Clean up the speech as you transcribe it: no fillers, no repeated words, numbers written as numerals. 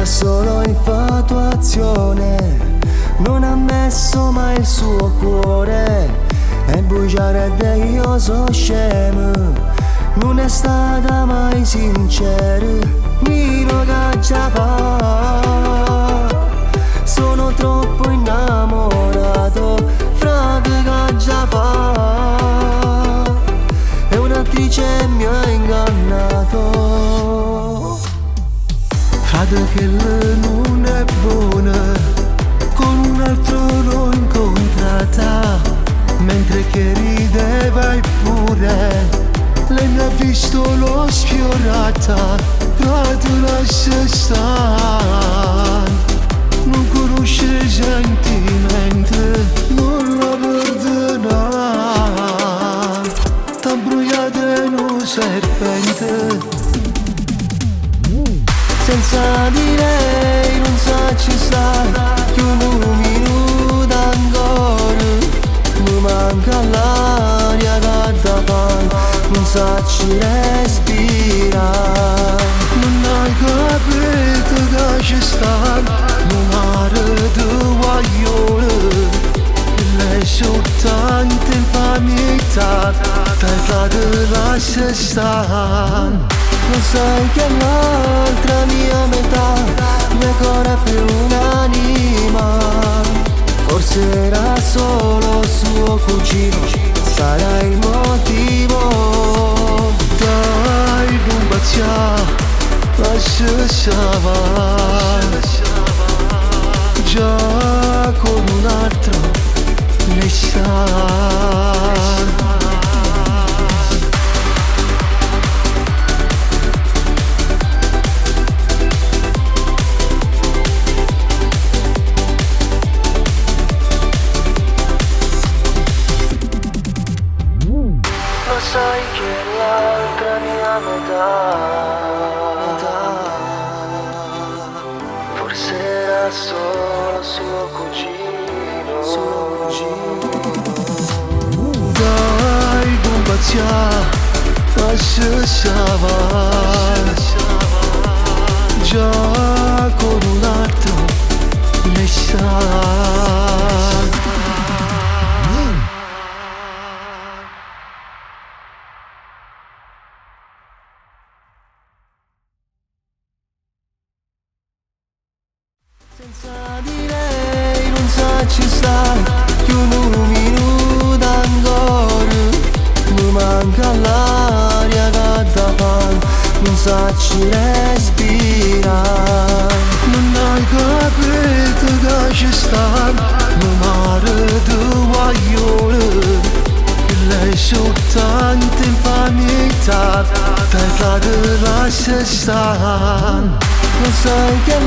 era solo infatuazione, non ha messo mai il suo cuore. E bugiare de io so scemo, non è stata mai sincera. Nino che già fa, sono troppo innamorato. Frate che già fa, è un'attrice e mi ha ingannato. Frate che lei non è buona, con un altro l'ho incontrata, mentre che rideva eppure lei mi ha visto, l'ho sfiorata. Frate lascia stare, non conosce il sentimento, non la perdona, t'ha bruciato in un serpente. Senza di lei non sa ci sta più un minuto ancora. Mi manca l'aria che da fare, non sa ci respira. Non hai capito che ci sta un mare di guaglione, che lei soltanto infamità dai frate lascia stare. Lo sai che l'altra mia metà mi ancora più un'anima. Forse era solo suo cugino, sarà il motivo. Dai, non baciare, lascia stare. Già con un altro lei sa. Sai che l'altra mia metà forse era solo suo cugino. Dai, non baciare, lascia stare. Già con un altro lei sa. Senza di lei non sa ci sta più un minuto ancora. Mi manca l'aria che da fare, non sa ci respira. Non hai capito che ci sta un mare di guaglione, che lei soltanto infamità dai frate lascia stare. Lo sai che